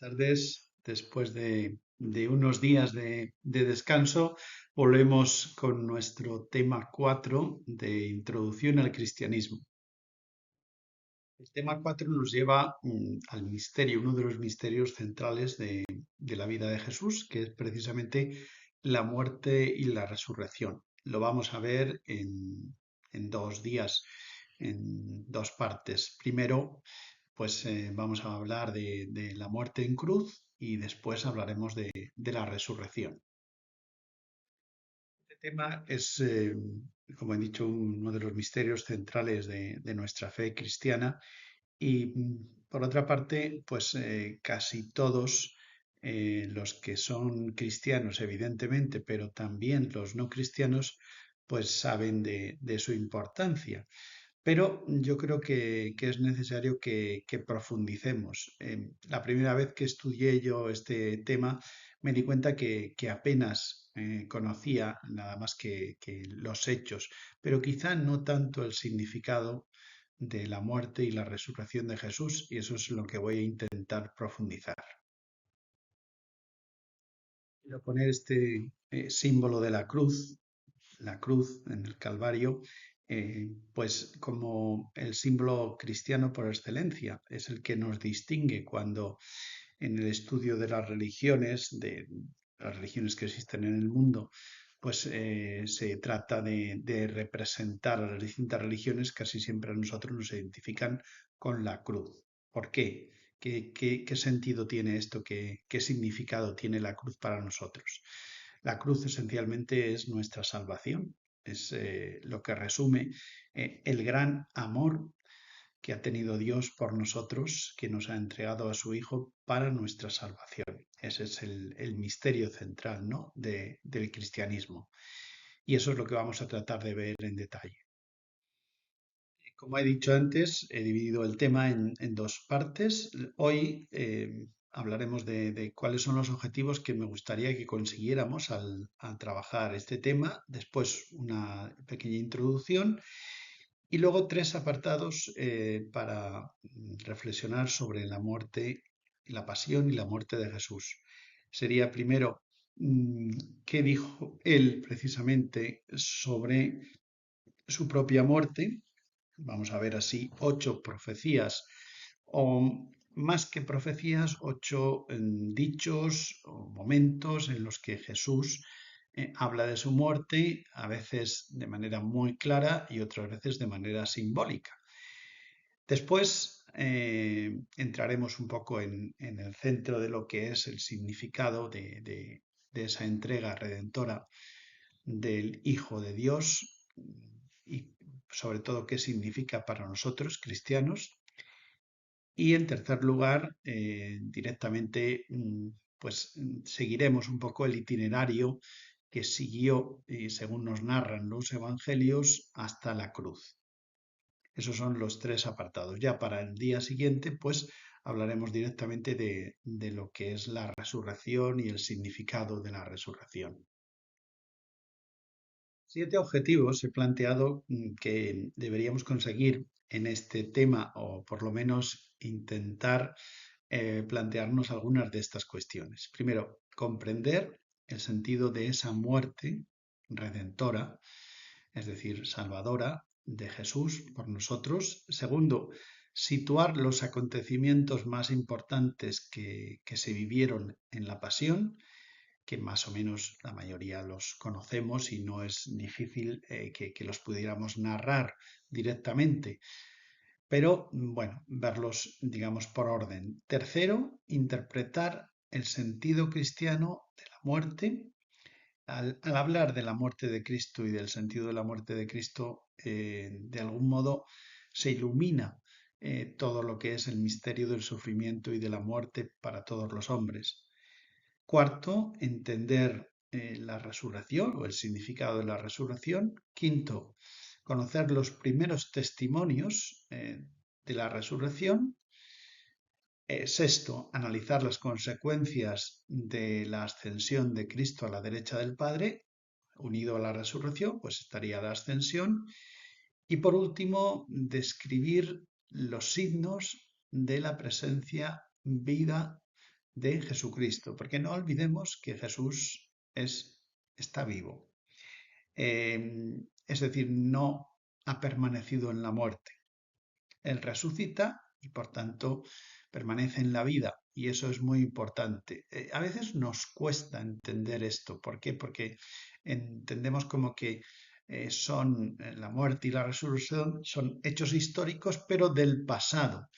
Tardes. Después de unos días de descanso, volvemos con nuestro tema 4 de Introducción al Cristianismo. El tema 4 nos lleva al misterio, uno de los misterios centrales de la vida de Jesús, que es precisamente la muerte y la resurrección. Lo vamos a ver en 2 días, en 2 partes. Primero, pues vamos a hablar de la muerte en cruz y después hablaremos de la resurrección. Este tema es, como he dicho, uno de los misterios centrales de nuestra fe cristiana y por otra parte, pues casi todos los que son cristianos, evidentemente, pero también los no cristianos, pues saben de su importancia. Pero yo creo que es necesario que profundicemos. La primera vez que estudié yo este tema me di cuenta que apenas conocía nada más que los hechos, pero quizá no tanto el significado de la muerte y la resurrección de Jesús, y eso es lo que voy a intentar profundizar. Quiero poner este símbolo de la cruz en el Calvario, pues como el símbolo cristiano por excelencia, es el que nos distingue cuando en el estudio de las religiones que existen en el mundo, pues se trata de representar a las distintas religiones, casi siempre a nosotros nos identifican con la cruz. ¿Por qué? ¿Qué sentido tiene esto? ¿Qué significado tiene la cruz para nosotros? La cruz esencialmente es nuestra salvación, es lo que resume el gran amor que ha tenido Dios por nosotros, que nos ha entregado a su Hijo para nuestra salvación. Ese es el misterio central, ¿no?, del cristianismo. Y eso es lo que vamos a tratar de ver en detalle. Como he dicho antes, he dividido el tema en 2 partes. Hoy hablaremos de cuáles son los objetivos que me gustaría que consiguiéramos al trabajar este tema. Después una pequeña introducción y luego 3 apartados para reflexionar sobre la muerte, la pasión y la muerte de Jesús. Sería primero qué dijo él precisamente sobre su propia muerte. Vamos a ver así 8 profecías o más que profecías, 8 dichos o momentos en los que Jesús habla de su muerte, a veces de manera muy clara y otras veces de manera simbólica. Después entraremos un poco en el centro de lo que es el significado de esa entrega redentora del Hijo de Dios y sobre todo qué significa para nosotros cristianos. Y en tercer lugar, directamente, pues seguiremos un poco el itinerario que siguió, según nos narran los evangelios, hasta la cruz. Esos son los 3 apartados. Ya para el día siguiente, pues hablaremos directamente de lo que es la resurrección y el significado de la resurrección. 7 objetivos he planteado que deberíamos conseguir en este tema, o por lo menos intentar plantearnos algunas de estas cuestiones. Primero, comprender el sentido de esa muerte redentora, es decir, salvadora de Jesús por nosotros. Segundo, situar los acontecimientos más importantes que se vivieron en la pasión, que más o menos la mayoría los conocemos y no es difícil que los pudiéramos narrar directamente, pero bueno, verlos, digamos, por orden. Tercero, interpretar el sentido cristiano de la muerte. Al hablar de la muerte de Cristo y del sentido de la muerte de Cristo, de algún modo se ilumina todo lo que es el misterio del sufrimiento y de la muerte para todos los hombres. Cuarto, entender la resurrección o el significado de la resurrección. Quinto, conocer los primeros testimonios de la resurrección. Sexto, analizar las consecuencias de la ascensión de Cristo a la derecha del Padre. Unido a la resurrección, pues estaría la ascensión. Y por último, describir los signos de la presencia viva de Jesucristo, porque no olvidemos que Jesús está vivo. Es decir, no ha permanecido en la muerte. Él resucita y por tanto permanece en la vida y eso es muy importante. A veces nos cuesta entender esto. ¿Por qué? Porque entendemos como que son la muerte y la resurrección son hechos históricos pero del pasado.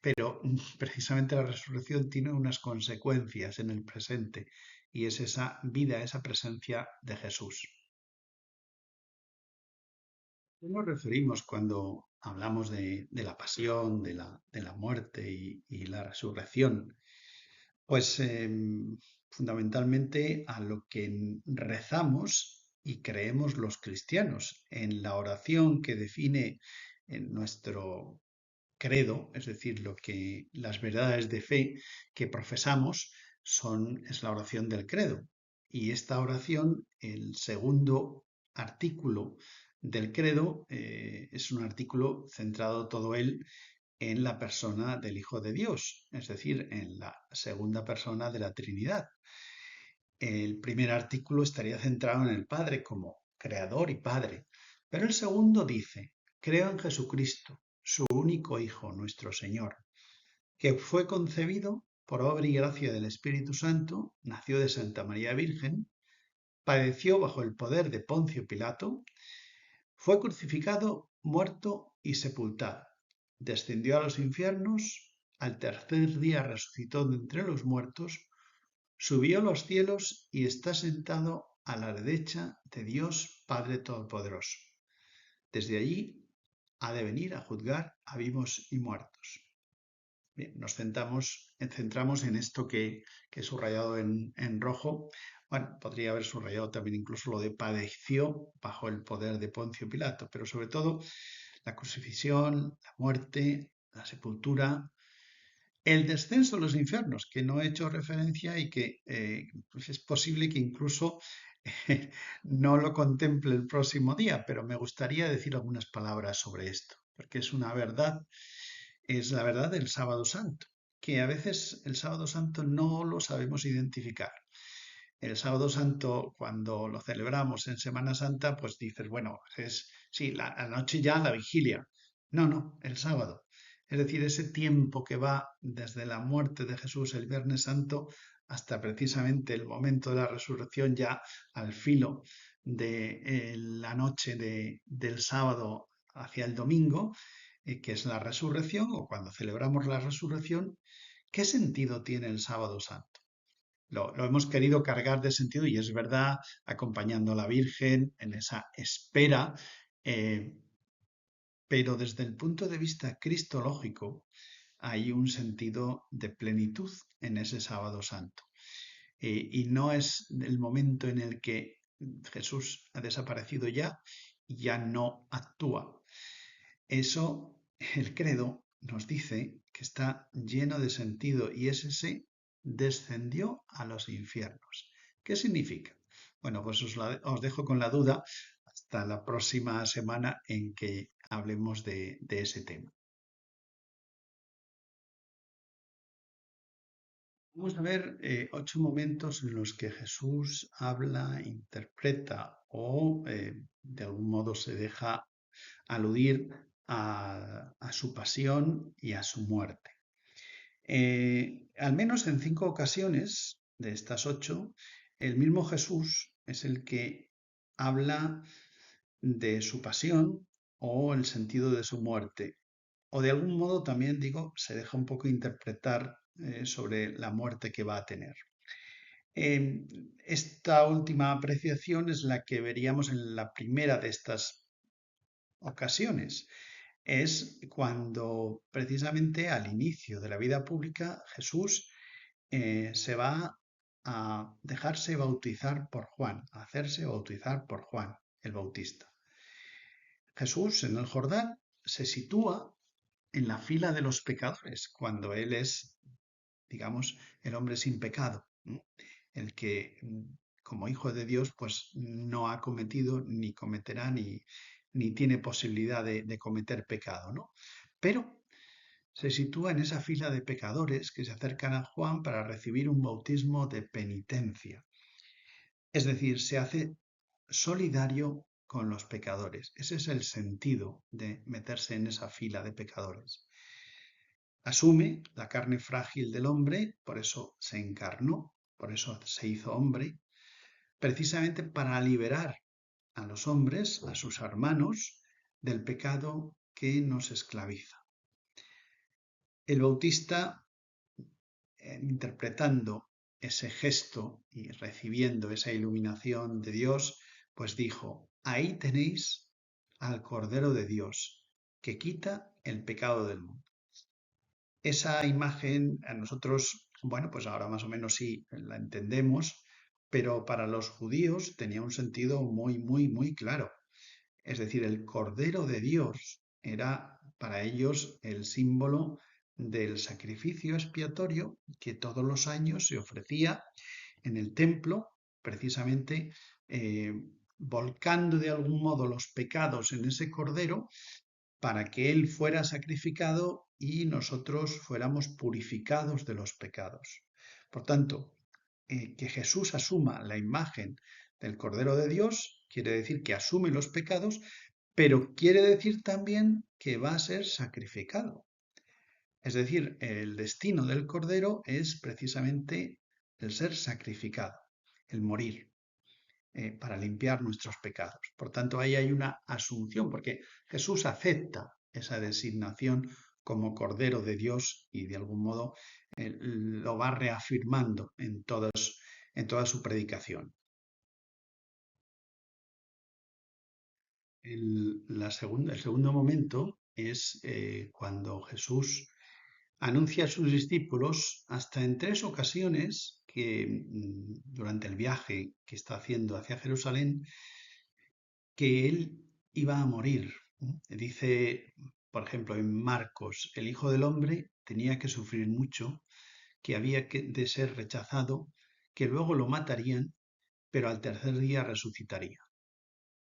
Pero precisamente la resurrección tiene unas consecuencias en el presente y es esa vida, esa presencia de Jesús. ¿Qué nos referimos cuando hablamos de la pasión, de la muerte y la resurrección? Pues fundamentalmente a lo que rezamos y creemos los cristianos en la oración que define en nuestro credo, es decir, las verdades de fe que profesamos es la oración del credo. Y esta oración, el segundo artículo del credo, es un artículo centrado todo él en la persona del Hijo de Dios, es decir, en la segunda persona de la Trinidad. El primer artículo estaría centrado en el Padre como creador y Padre, pero el segundo dice, creo en Jesucristo, su único Hijo, nuestro Señor, que fue concebido por obra y gracia del Espíritu Santo, nació de Santa María Virgen, padeció bajo el poder de Poncio Pilato, fue crucificado, muerto y sepultado. Descendió a los infiernos, al tercer día resucitó de entre los muertos, subió a los cielos y está sentado a la derecha de Dios Padre Todopoderoso. Desde allí ha de venir a juzgar a vivos y muertos. Bien, nos centramos en esto que he subrayado en rojo. Bueno, podría haber subrayado también incluso lo de padeció bajo el poder de Poncio Pilato, pero sobre todo la crucifixión, la muerte, la sepultura, el descenso a los infiernos, que no he hecho referencia y que pues es posible que incluso no lo contemple el próximo día, pero me gustaría decir algunas palabras sobre esto, porque es la verdad del sábado santo, que a veces el sábado santo no lo sabemos identificar. El sábado santo, cuando lo celebramos en Semana Santa, pues dices, bueno, sí, la noche ya, la vigilia. No, el sábado. Es decir, ese tiempo que va desde la muerte de Jesús el Viernes Santo hasta precisamente el momento de la resurrección, ya al filo de la noche del sábado hacia el domingo, que es la resurrección, o cuando celebramos la resurrección, ¿qué sentido tiene el sábado santo? Lo hemos querido cargar de sentido y es verdad, acompañando a la Virgen en esa espera, eh, pero desde el punto de vista cristológico hay un sentido de plenitud en ese sábado santo. Y no es el momento en el que Jesús ha desaparecido ya y ya no actúa. Eso, el credo nos dice que está lleno de sentido y es ese descendió a los infiernos. ¿Qué significa? Bueno, pues os dejo con la duda hasta la próxima semana en que hablemos de ese tema. Vamos a ver 8 momentos en los que Jesús habla, interpreta o de algún modo se deja aludir a su pasión y a su muerte. Al menos en 5 ocasiones de estas 8, el mismo Jesús es el que habla de su pasión o el sentido de su muerte. O de algún modo también digo, se deja un poco interpretar sobre la muerte que va a tener. Esta última apreciación es la que veríamos en la primera de estas ocasiones. Es cuando precisamente al inicio de la vida pública Jesús se va a dejarse bautizar por Juan, a hacerse bautizar por Juan el Bautista. Jesús en el Jordán se sitúa en la fila de los pecadores, cuando Él es, digamos, el hombre sin pecado, ¿no? El que como hijo de Dios pues no ha cometido ni cometerá ni tiene posibilidad de cometer pecado, ¿no? Pero se sitúa en esa fila de pecadores que se acercan a Juan para recibir un bautismo de penitencia. Es decir, se hace solidario con los pecadores. Ese es el sentido de meterse en esa fila de pecadores. Asume la carne frágil del hombre, por eso se encarnó, por eso se hizo hombre, precisamente para liberar a los hombres, a sus hermanos, del pecado que nos esclaviza. El Bautista, interpretando ese gesto y recibiendo esa iluminación de Dios, pues dijo, ahí tenéis al Cordero de Dios, que quita el pecado del mundo. Esa imagen a nosotros, bueno, pues ahora más o menos sí la entendemos, pero para los judíos tenía un sentido muy, muy, muy claro. Es decir, el Cordero de Dios era para ellos el símbolo del sacrificio expiatorio que todos los años se ofrecía en el templo, precisamente volcando de algún modo los pecados en ese Cordero para que Él fuera sacrificado y nosotros fuéramos purificados de los pecados. Por tanto, que Jesús asuma la imagen del Cordero de Dios quiere decir que asume los pecados, pero quiere decir también que va a ser sacrificado. Es decir, el destino del Cordero es precisamente el ser sacrificado, el morir, para limpiar nuestros pecados. Por tanto, ahí hay una asunción, porque Jesús acepta esa designación como Cordero de Dios y de algún modo lo va reafirmando en toda su predicación. El segundo momento es cuando Jesús anuncia a sus discípulos hasta en 3 ocasiones que durante el viaje que está haciendo hacia Jerusalén, que él iba a morir. Dice, por ejemplo, en Marcos, el Hijo del Hombre tenía que sufrir mucho, que había de ser rechazado, que luego lo matarían, pero al tercer día resucitaría.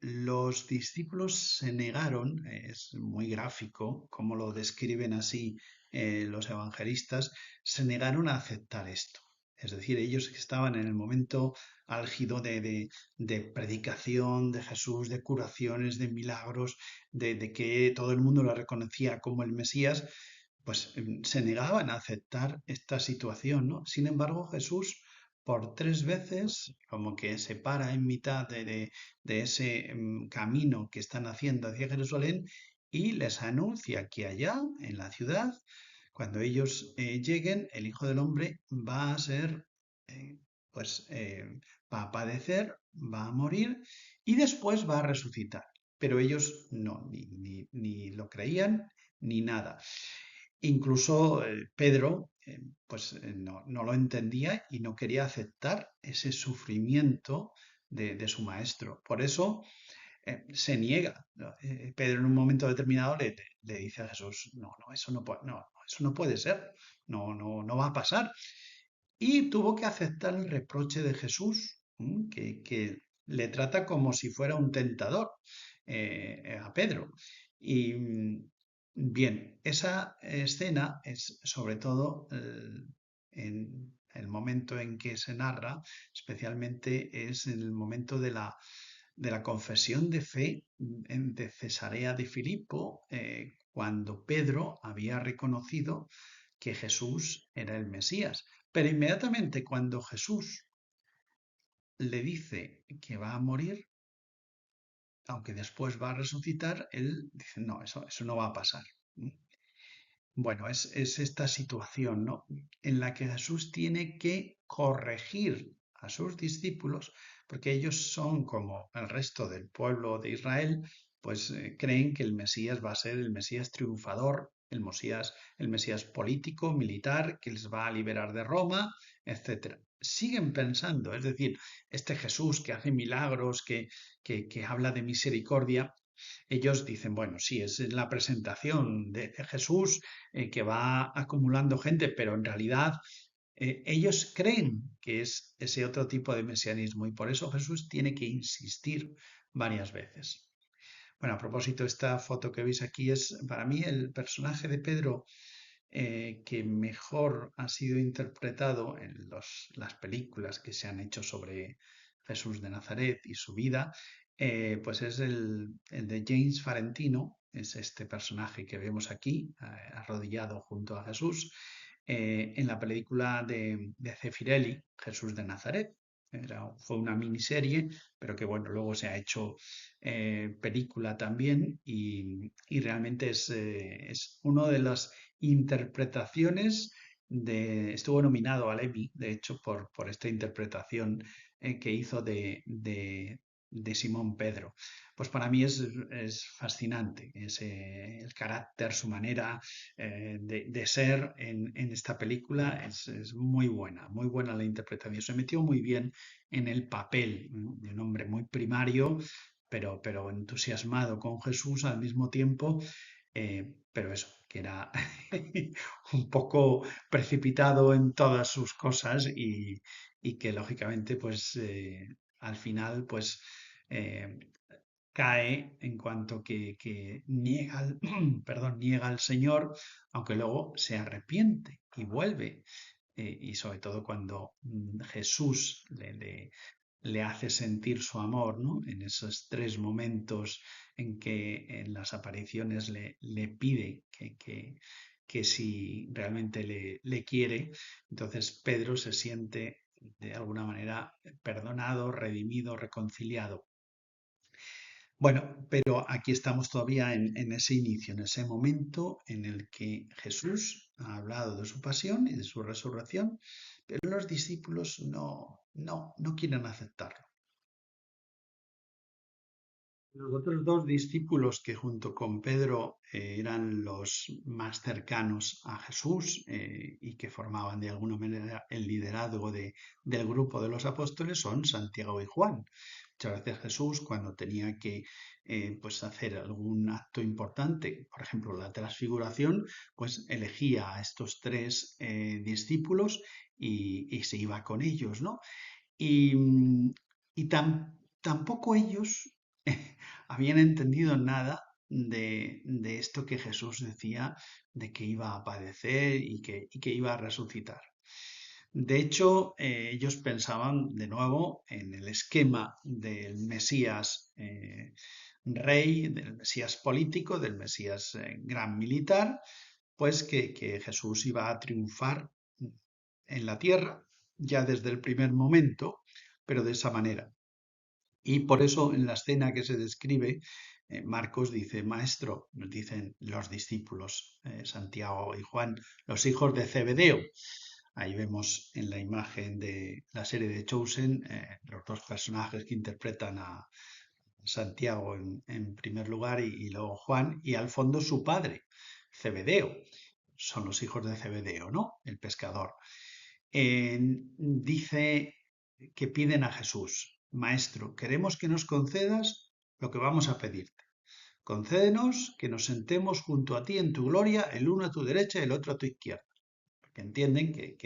Los discípulos se negaron, es muy gráfico como lo describen así los evangelistas, se negaron a aceptar esto. Es decir, ellos que estaban en el momento álgido de predicación de Jesús, de curaciones, de milagros, de que todo el mundo lo reconocía como el Mesías, pues se negaban a aceptar esta situación, ¿no? Sin embargo, Jesús por 3 veces como que se para en mitad de ese camino que están haciendo hacia Jerusalén y les anuncia que allá en la ciudad, cuando ellos lleguen, el Hijo del Hombre va a ser, eh, pues va a padecer, va a morir y después va a resucitar. Pero ellos no, ni lo creían ni nada. Incluso Pedro, pues no lo entendía y no quería aceptar ese sufrimiento de su maestro. Por eso se niega. Pedro en un momento determinado le dice a Jesús, no, eso no puede ser, no va a pasar. Y tuvo que aceptar el reproche de Jesús, que le trata como si fuera un tentador a Pedro. Y bien, esa escena es sobre todo en el momento en que se narra, especialmente es en el momento de la confesión de fe de Cesarea de Filipo, cuando Pedro había reconocido que Jesús era el Mesías. Pero inmediatamente cuando Jesús le dice que va a morir, aunque después va a resucitar, él dice, no, eso no va a pasar. Bueno, es esta situación, ¿no? En la que Jesús tiene que corregir a sus discípulos, porque ellos son como el resto del pueblo de Israel, pues creen que el Mesías va a ser el Mesías triunfador, el Mesías político, militar, que les va a liberar de Roma, etcétera. Siguen pensando, es decir, este Jesús que hace milagros, que habla de misericordia, ellos dicen, bueno, sí, es la presentación de Jesús que va acumulando gente, pero en realidad ellos creen que es ese otro tipo de mesianismo y por eso Jesús tiene que insistir varias veces. Bueno, a propósito, esta foto que veis aquí es para mí el personaje de Pedro que mejor ha sido interpretado en las películas que se han hecho sobre Jesús de Nazaret y su vida, pues es el de James Farentino, es este personaje que vemos aquí, arrodillado junto a Jesús, en la película de Zeffirelli, Jesús de Nazaret. Fue una miniserie, pero que bueno, luego se ha hecho película también y realmente es una de las interpretaciones estuvo nominado al Emmy, de hecho, por esta interpretación que hizo de Simón Pedro. Pues para mí es fascinante el carácter, su manera de ser en esta película es muy buena la interpretación. Se metió muy bien en el papel, ¿no? De un hombre muy primario, pero entusiasmado con Jesús al mismo tiempo, pero eso, que era un poco precipitado en todas sus cosas y que lógicamente pues al final pues eh, cae en cuanto que niega perdón, niega al Señor, aunque luego se arrepiente y vuelve. Y sobre todo cuando Jesús le hace sentir su amor, ¿no? En esos tres momentos en que en las apariciones le pide que si realmente le quiere, entonces Pedro se siente de alguna manera perdonado, redimido, reconciliado. Bueno, pero aquí estamos todavía en ese inicio, en ese momento en el que Jesús ha hablado de su pasión y de su resurrección, pero los discípulos no quieren aceptarlo. Los otros dos discípulos que junto con Pedro eran los más cercanos a Jesús y que formaban de alguna manera el liderazgo del grupo de los apóstoles son Santiago y Juan. Muchas veces Jesús, cuando tenía que pues hacer algún acto importante, por ejemplo la transfiguración, pues elegía a estos tres discípulos y se iba con ellos, ¿no? Y, tampoco ellos habían entendido nada de esto que Jesús decía, de que iba a padecer y que iba a resucitar. De hecho, ellos pensaban de nuevo en el esquema del Mesías rey, del Mesías político, del Mesías gran militar, pues que Jesús iba a triunfar en la tierra ya desde el primer momento, pero de esa manera. Y por eso en la escena que se describe, Marcos dice, Maestro, nos dicen los discípulos, Santiago y Juan, los hijos de Zebedeo. Ahí vemos en la imagen de la serie de Chosen los dos personajes que interpretan a Santiago en primer lugar y luego Juan, y al fondo su padre, Zebedeo. Son los hijos de Zebedeo, ¿no? El pescador. Dice que piden a Jesús, Maestro, queremos que nos concedas lo que vamos a pedirte. Concédenos que nos sentemos junto a ti en tu gloria, el uno a tu derecha y el otro a tu izquierda. Porque entienden que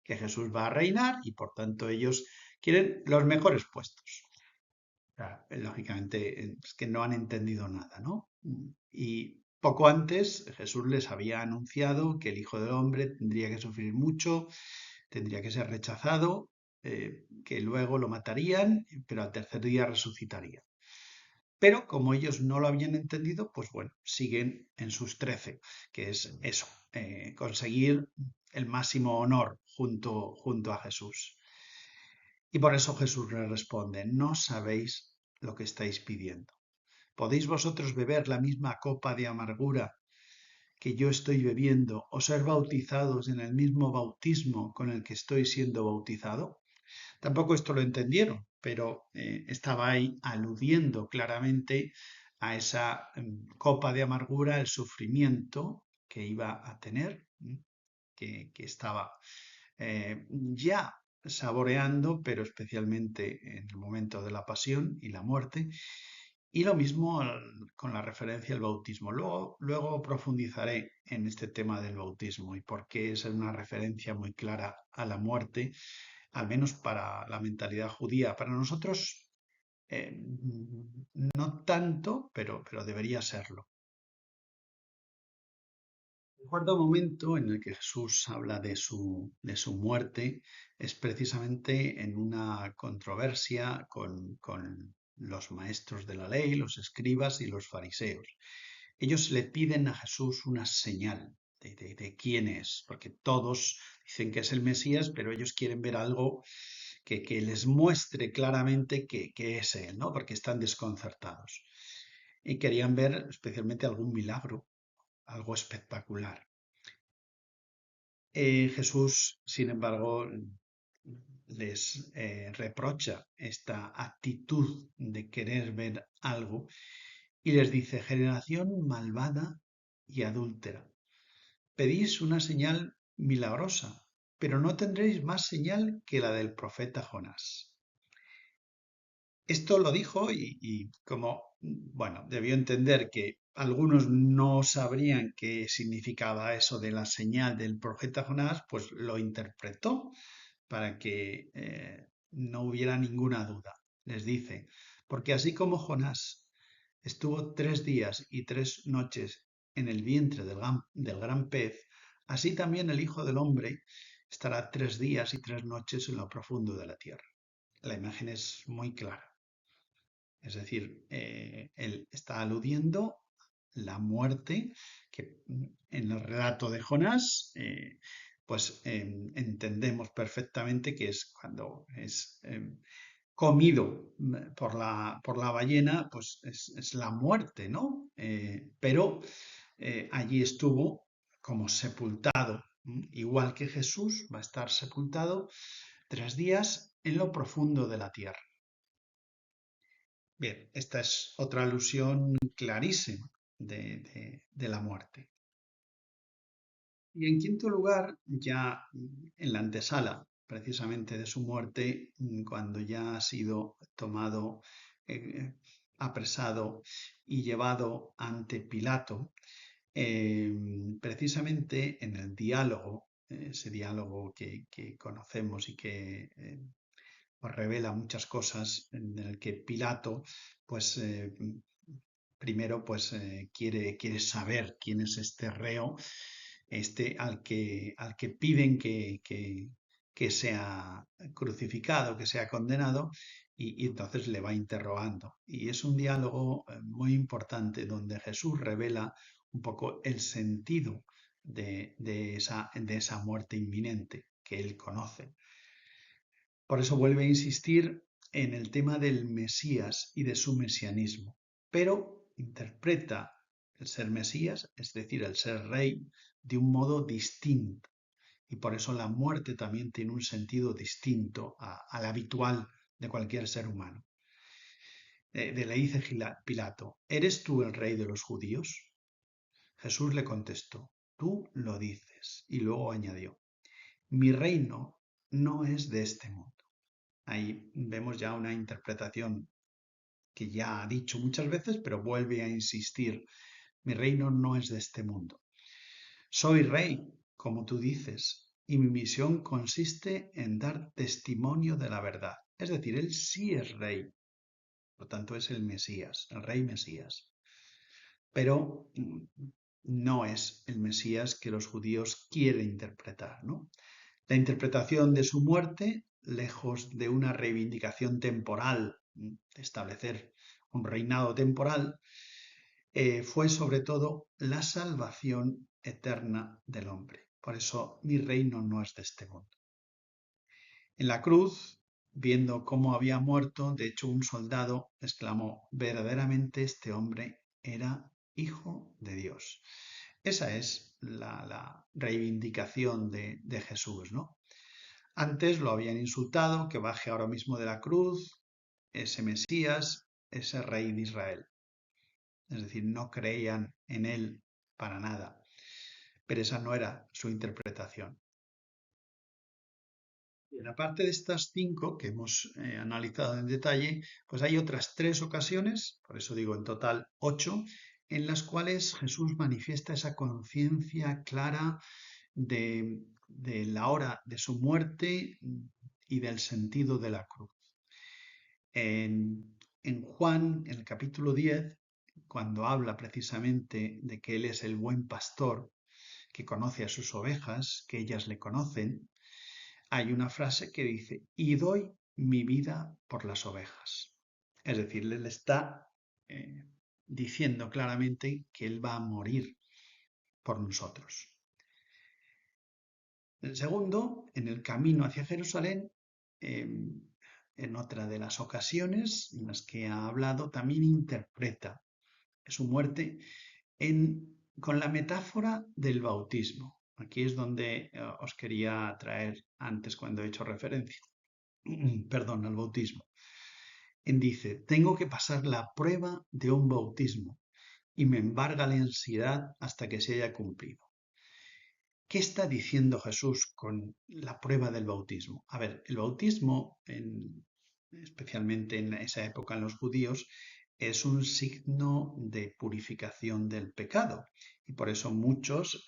Jesús va a reinar y por tanto ellos quieren los mejores puestos. Claro, lógicamente es que no han entendido nada, ¿no? Y poco antes Jesús les había anunciado que el Hijo del Hombre tendría que sufrir mucho, tendría que ser rechazado, que luego lo matarían, pero al tercer día resucitaría. Pero como ellos no lo habían entendido, pues bueno, siguen en sus 13, que es eso, conseguir el máximo honor junto a Jesús. Y por eso Jesús les responde, no sabéis lo que estáis pidiendo. ¿Podéis vosotros beber la misma copa de amargura que yo estoy bebiendo o ser bautizados en el mismo bautismo con el que estoy siendo bautizado? Tampoco esto lo entendieron, pero estaba ahí aludiendo claramente a esa copa de amargura, el sufrimiento que iba a tener, que estaba ya saboreando, pero especialmente en el momento de la pasión y la muerte. Y lo mismo con la referencia al bautismo. Luego profundizaré en este tema del bautismo y por qué es una referencia muy clara a la muerte, al menos para la mentalidad judía. Para nosotros no tanto, pero debería serlo. El cuarto momento en el que Jesús habla de su muerte es precisamente en una controversia con los maestros de la ley, los escribas y los fariseos. Ellos le piden a Jesús una señal de quién es, porque todos dicen que es el Mesías, pero ellos quieren ver algo que les muestre claramente que es él, ¿no? Porque están desconcertados. Y querían ver especialmente algún milagro, algo espectacular. Jesús, sin embargo, les reprocha esta actitud de querer ver algo y les dice: generación malvada y adúltera, pedís una señal milagrosa, pero no tendréis más señal que la del profeta Jonás. Esto lo dijo y como, bueno, debió entender que algunos no sabrían qué significaba eso de la señal del profeta Jonás, pues lo interpretó para que no hubiera ninguna duda. Les dice: porque así como Jonás estuvo 3 días y 3 noches en el vientre del gran pez, así también el Hijo del Hombre estará 3 días y 3 noches en lo profundo de la tierra. La imagen es muy clara. Es decir, él está aludiendo la muerte que en el relato de Jonás, pues entendemos perfectamente que es cuando es comido por la ballena, pues es la muerte, ¿no? Pero allí estuvo como sepultado, igual que Jesús va a estar sepultado 3 días en lo profundo de la tierra. Bien, esta es otra alusión clarísima de la muerte. Y en quinto lugar, ya en la antesala precisamente de su muerte, cuando ya ha sido tomado, eh, apresado y llevado ante Pilato, eh, precisamente en el diálogo, ese diálogo que conocemos y que pues revela muchas cosas, en el que Pilato, pues primero, pues quiere saber quién es este reo, al que piden que sea crucificado, que sea condenado, y entonces le va interrogando. Y es un diálogo muy importante donde Jesús revela un poco el sentido de esa muerte inminente que él conoce. Por eso vuelve a insistir en el tema del Mesías y de su mesianismo, pero interpreta el ser Mesías, es decir, el ser rey, de un modo distinto. Y por eso la muerte también tiene un sentido distinto al habitual de cualquier ser humano. Le dice Pilato: ¿eres tú el rey de los judíos? Jesús le contestó: tú lo dices. Y luego añadió: mi reino no es de este mundo. Ahí vemos ya una interpretación que ya ha dicho muchas veces, pero vuelve a insistir: mi reino no es de este mundo. Soy rey, como tú dices, y mi misión consiste en dar testimonio de la verdad. Es decir, él sí es rey, por lo tanto es el Mesías, el rey Mesías. Pero no es el Mesías que los judíos quieren interpretar, ¿no? La interpretación de su muerte, lejos de una reivindicación temporal, de establecer un reinado temporal, fue sobre todo la salvación eterna del hombre. Por eso mi reino no es de este mundo. En la cruz, viendo cómo había muerto, de hecho un soldado exclamó: verdaderamente este hombre era hijo de Dios. Esa es la reivindicación de Jesús, ¿no? Antes lo habían insultado: que baje ahora mismo de la cruz ese Mesías, ese rey de Israel. Es decir, no creían en él para nada, pero esa no era su interpretación. Bien, aparte de estas 5 que hemos analizado en detalle, pues hay otras 3 ocasiones, por eso digo en total 8, en las cuales Jesús manifiesta esa conciencia clara de la hora de su muerte y del sentido de la cruz. En Juan, en el capítulo 10, cuando habla precisamente de que Él es el buen pastor, que conoce a sus ovejas, que ellas le conocen, hay una frase que dice, y doy mi vida por las ovejas. Es decir, le está eh, diciendo claramente que él va a morir por nosotros. El segundo, en el camino hacia Jerusalén, en otra de las ocasiones en las que ha hablado, también interpreta su muerte con la metáfora del bautismo. Aquí es donde os quería traer antes cuando he hecho referencia, perdón, al bautismo. Dice, tengo que pasar la prueba de un bautismo y me embarga la ansiedad hasta que se haya cumplido. ¿Qué está diciendo Jesús con la prueba del bautismo? A ver, el bautismo, especialmente en esa época en los judíos, es un signo de purificación del pecado. Y por eso muchos,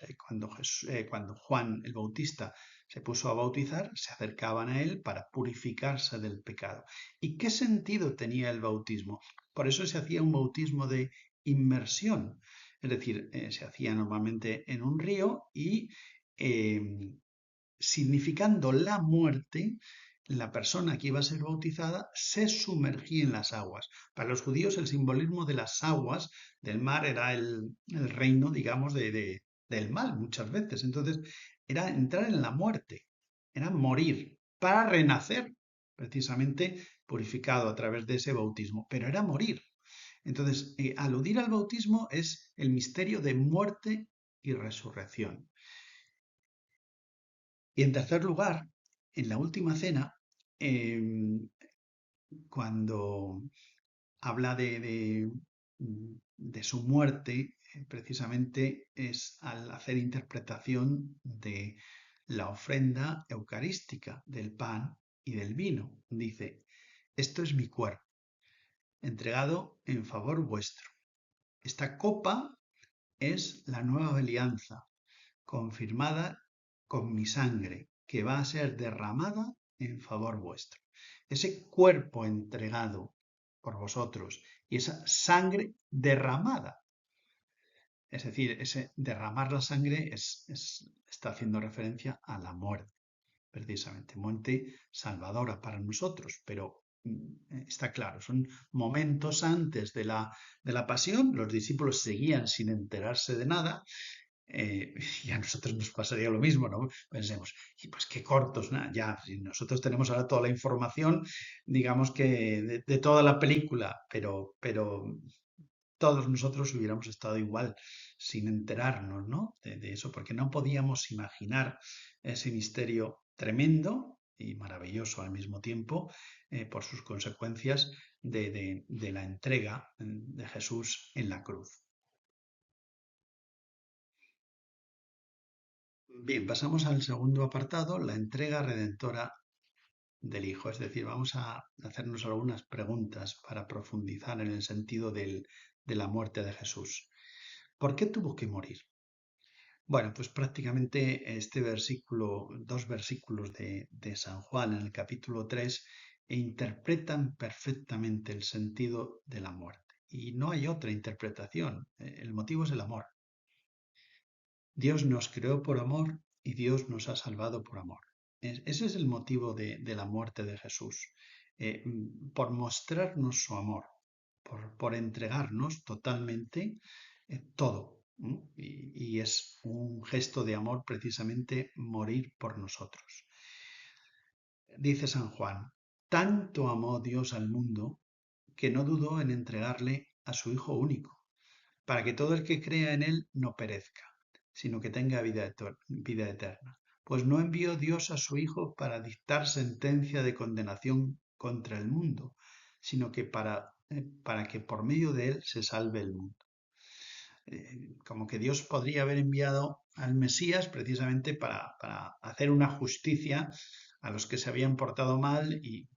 cuando Juan el Bautista se puso a bautizar, se acercaban a él para purificarse del pecado. ¿Y qué sentido tenía el bautismo? Por eso se hacía un bautismo de inmersión. Es decir, se hacía normalmente en un río y significando la muerte, la persona que iba a ser bautizada se sumergía en las aguas. Para los judíos el simbolismo de las aguas del mar era el reino, digamos, del mal muchas veces. Entonces era entrar en la muerte, era morir para renacer, precisamente purificado a través de ese bautismo, pero era morir. Entonces, aludir al bautismo es el misterio de muerte y resurrección. Y en tercer lugar, en la última cena, cuando habla de su muerte, precisamente es al hacer interpretación de la ofrenda eucarística del pan y del vino. Dice, esto es mi cuerpo, entregado en favor vuestro. Esta copa es la nueva alianza, confirmada con mi sangre, que va a ser derramada en favor vuestro. Ese cuerpo entregado por vosotros y esa sangre derramada. Es decir, ese derramar la sangre está haciendo referencia a la muerte, precisamente, muerte salvadora para nosotros, pero está claro, son momentos antes de la pasión, los discípulos seguían sin enterarse de nada, y a nosotros nos pasaría lo mismo, ¿no? Pensemos, y pues qué cortos, ¿no? Ya, si nosotros tenemos ahora toda la información, digamos que de toda la película, pero todos nosotros hubiéramos estado igual sin enterarnos, ¿no? De eso, porque no podíamos imaginar ese misterio tremendo y maravilloso al mismo tiempo por sus consecuencias de la entrega de Jesús en la cruz. Bien, pasamos al segundo apartado, la entrega redentora del Hijo. Es decir, vamos a hacernos algunas preguntas para profundizar en el sentido de la muerte de Jesús. ¿Por qué tuvo que morir? Bueno, pues prácticamente este versículo, dos versículos de San Juan en el capítulo 3 interpretan perfectamente el sentido de la muerte. Y no hay otra interpretación. El motivo es el amor. Dios nos creó por amor y Dios nos ha salvado por amor. Ese es el motivo de la muerte de Jesús, por mostrarnos su amor, por entregarnos totalmente todo. Y es un gesto de amor precisamente morir por nosotros. Dice San Juan, tanto amó Dios al mundo que no dudó en entregarle a su Hijo único, para que todo el que crea en él no perezca, sino que tenga vida eterna. Pues no envió Dios a su Hijo para dictar sentencia de condenación contra el mundo, sino que para que por medio de él se salve el mundo. Como que Dios podría haber enviado al Mesías precisamente para hacer una justicia a los que se habían portado mal y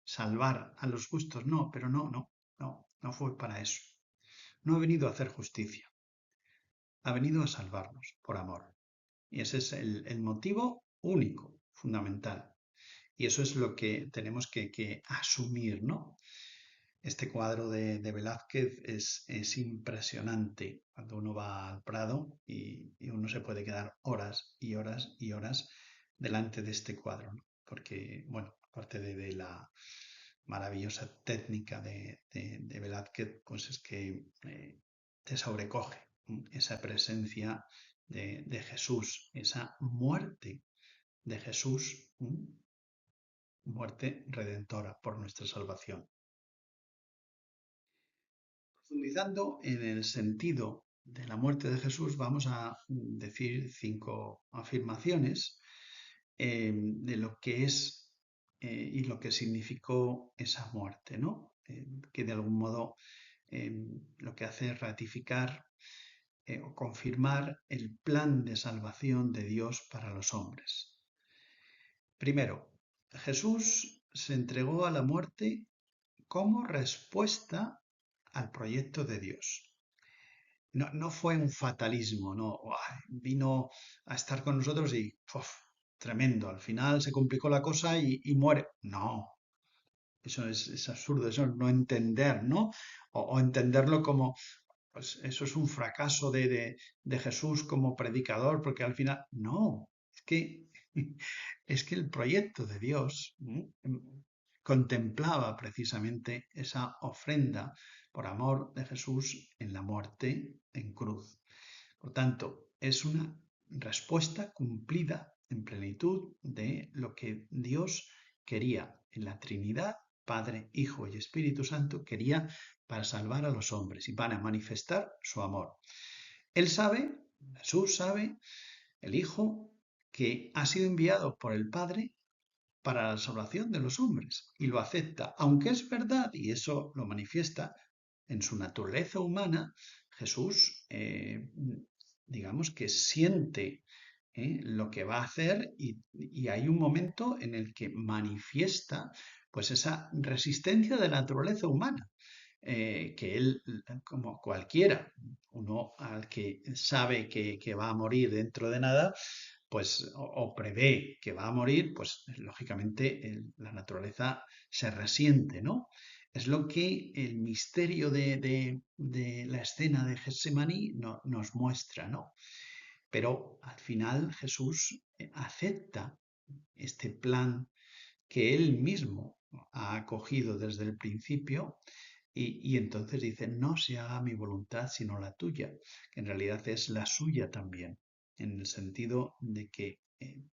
salvar a los justos. No, pero no fue para eso. No ha venido a hacer justicia, ha venido a salvarnos por amor. Y ese es el motivo único, fundamental. Y eso es lo que tenemos que asumir, ¿no? Este cuadro de Velázquez es impresionante cuando uno va al Prado y uno se puede quedar horas y horas y horas delante de este cuadro, ¿no? Porque, bueno, aparte de la maravillosa técnica de Velázquez, pues es que te sobrecoge esa presencia de Jesús, esa muerte de Jesús, muerte redentora por nuestra salvación. Profundizando en el sentido de la muerte de Jesús, vamos a decir 5 afirmaciones de lo que es y lo que significó esa muerte, ¿no? Que de algún modo eh, lo que hace es ratificar o confirmar el plan de salvación de Dios para los hombres. Primero, Jesús se entregó a la muerte como respuesta al proyecto de Dios. No fue un fatalismo, no, vino a estar con nosotros y ¡uf! Tremendo, al final se complicó la cosa y muere. No, eso es absurdo, eso es no entender, ¿no? O entenderlo como, pues eso es un fracaso de Jesús como predicador, porque al final, no, es que, es que el proyecto de Dios contemplaba precisamente esa ofrenda por amor de Jesús en la muerte en cruz. Por tanto, es una respuesta cumplida en plenitud de lo que Dios quería en la Trinidad, Padre, Hijo y Espíritu Santo, quería para salvar a los hombres y para manifestar su amor. Él sabe, Jesús sabe, el Hijo, que ha sido enviado por el Padre para la salvación de los hombres y lo acepta, aunque es verdad, y eso lo manifiesta en su naturaleza humana, Jesús, digamos que siente lo que va a hacer y hay un momento en el que manifiesta pues esa resistencia de la naturaleza humana. Que él, como cualquiera, uno al que sabe que va a morir dentro de nada, pues o prevé que va a morir, pues lógicamente la naturaleza se resiente, ¿no? Es lo que el misterio de la escena de Getsemaní nos muestra, ¿no? Pero al final Jesús acepta este plan que él mismo ha acogido desde el principio y entonces dice, no se haga mi voluntad sino la tuya, que en realidad es la suya también, en el sentido de que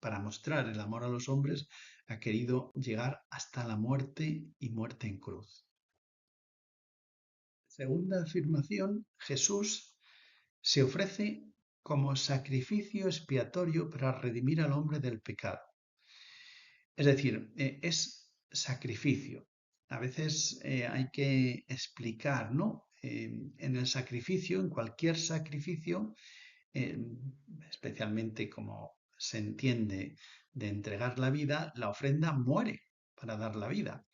para mostrar el amor a los hombres ha querido llegar hasta la muerte y muerte en cruz. Segunda afirmación, Jesús se ofrece como sacrificio expiatorio para redimir al hombre del pecado. Es decir, es sacrificio. A veces hay que explicar, ¿no? En el sacrificio, en cualquier sacrificio, eh, especialmente como se entiende de entregar la vida, la ofrenda muere para dar la vida.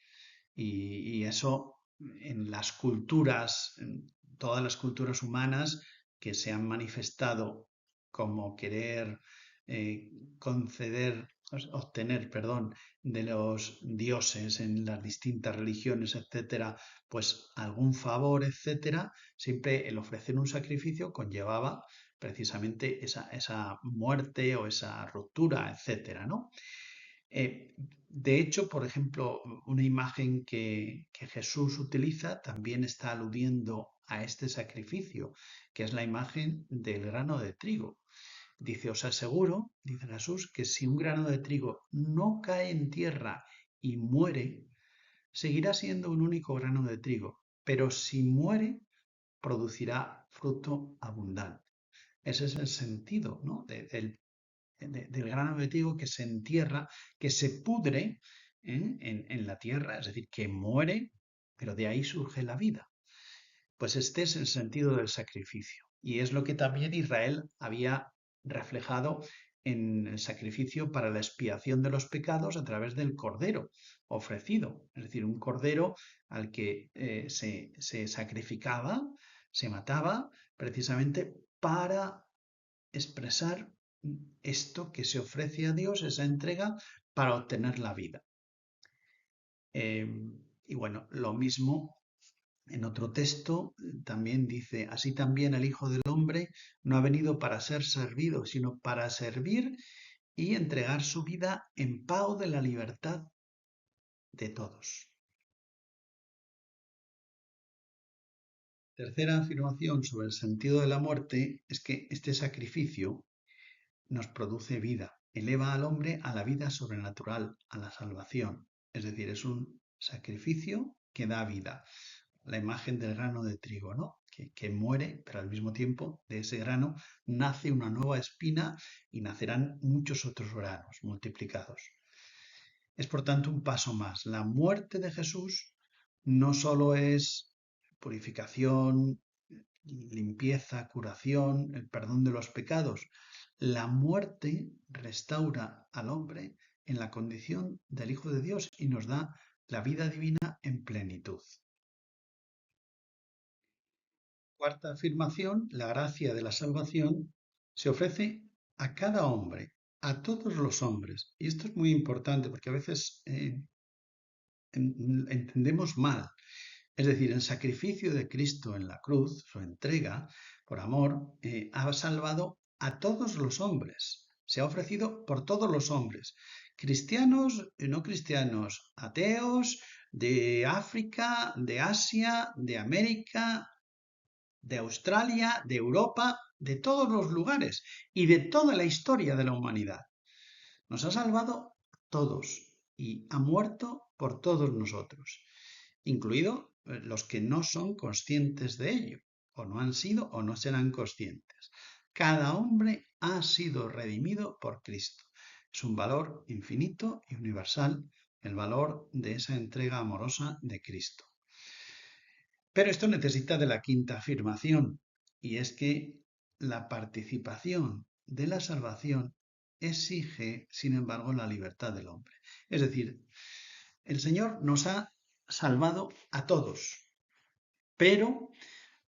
Y eso en las culturas, en todas las culturas humanas que se han manifestado como querer eh, conceder, obtener, perdón, de los dioses en las distintas religiones, etcétera, pues algún favor, etcétera, siempre el ofrecer un sacrificio conllevaba precisamente esa muerte o esa ruptura, etcétera, ¿no? De hecho, por ejemplo, una imagen que Jesús utiliza también está aludiendo a este sacrificio, que es la imagen del grano de trigo. Dice, os aseguro, dice Jesús, que si un grano de trigo no cae en tierra y muere, seguirá siendo un único grano de trigo, pero si muere, producirá fruto abundante. Ese es el sentido, ¿no? Del grano de trigo que se entierra, que se pudre en la tierra, es decir, que muere, pero de ahí surge la vida. Pues este es el sentido del sacrificio. Y es lo que también Israel había reflejado en el sacrificio para la expiación de los pecados a través del cordero ofrecido. Es decir, un cordero al que se sacrificaba, se mataba precisamente para expresar esto que se ofrece a Dios, esa entrega para obtener la vida. Y bueno, lo mismo En otro texto también dice, así también el Hijo del Hombre no ha venido para ser servido, sino para servir y entregar su vida en pago de la libertad de todos. Tercera afirmación sobre el sentido de la muerte es que este sacrificio nos produce vida, eleva al hombre a la vida sobrenatural, a la salvación. Es decir, es un sacrificio que da vida. La imagen del grano de trigo, ¿no? Que muere, pero al mismo tiempo de ese grano nace una nueva espina y nacerán muchos otros granos multiplicados. Es por tanto un paso más. La muerte de Jesús no solo es purificación, limpieza, curación, el perdón de los pecados. La muerte restaura al hombre en la condición del Hijo de Dios y nos da la vida divina en plenitud. Cuarta afirmación, la gracia de la salvación se ofrece a cada hombre, a todos los hombres. Y esto es muy importante porque a veces entendemos mal. Es decir, el sacrificio de Cristo en la cruz, su entrega por amor, ha salvado a todos los hombres. Se ha ofrecido por todos los hombres, cristianos y no cristianos, ateos, de África, de Asia, de América, de Australia, de Europa, de todos los lugares y de toda la historia de la humanidad. Nos ha salvado a todos y ha muerto por todos nosotros, incluido los que no son conscientes de ello, o no han sido o no serán conscientes. Cada hombre ha sido redimido por Cristo. Es un valor infinito y universal, el valor de esa entrega amorosa de Cristo. Pero esto necesita de la quinta afirmación, y es que la participación de la salvación exige, sin embargo, la libertad del hombre. Es decir, el Señor nos ha salvado a todos, pero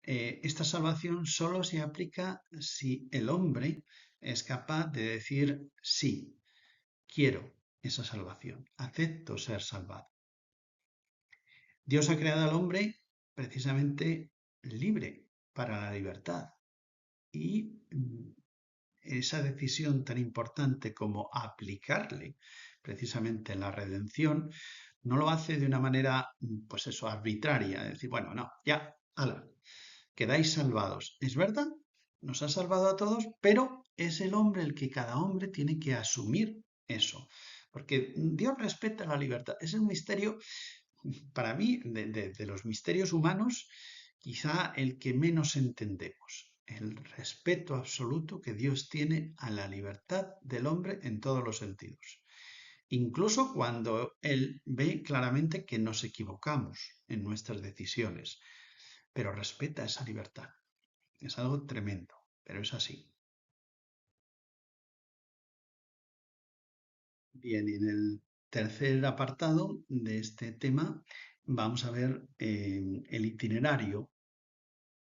esta salvación solo se aplica si el hombre es capaz de decir sí, quiero esa salvación, acepto ser salvado. Dios ha creado al hombre precisamente libre para la libertad y esa decisión tan importante como aplicarle precisamente la redención no lo hace de una manera, pues eso, arbitraria, decir, bueno, no, ya, ala, quedáis salvados. Es verdad, nos ha salvado a todos, pero es el hombre el que cada hombre tiene que asumir eso, porque Dios respeta la libertad. Es un misterio para mí, de los misterios humanos, quizá el que menos entendemos, el respeto absoluto que Dios tiene a la libertad del hombre en todos los sentidos. Incluso cuando Él ve claramente que nos equivocamos en nuestras decisiones, pero respeta esa libertad. Es algo tremendo, pero es así. Bien, y en el tercer apartado de este tema vamos a ver el itinerario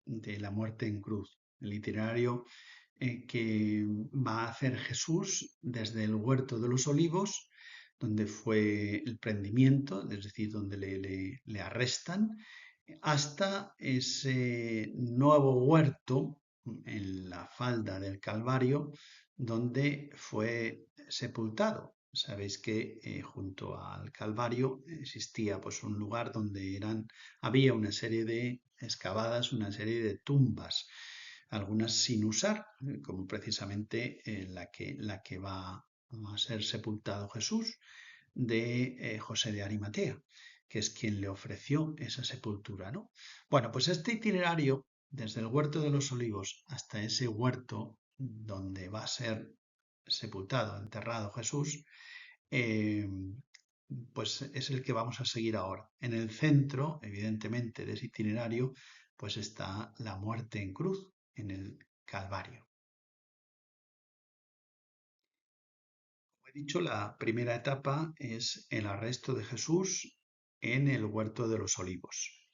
de la muerte en cruz, el itinerario que va a hacer Jesús desde el huerto de los olivos, donde fue el prendimiento, es decir, donde le arrestan, hasta ese nuevo huerto en la falda del Calvario, donde fue sepultado. Sabéis que junto al Calvario existía pues un lugar donde había una serie de excavadas, una serie de tumbas, algunas sin usar, como precisamente la que va a ser sepultado Jesús, de José de Arimatea, que es quien le ofreció esa sepultura, ¿no? Bueno, pues este itinerario, desde el huerto de los olivos hasta ese huerto donde va a ser sepultado, enterrado Jesús, eh, pues es el que vamos a seguir ahora. En el centro, evidentemente, de ese itinerario, pues está la muerte en cruz, en el Calvario. Como he dicho, la primera etapa es el arresto de Jesús en el huerto de los olivos.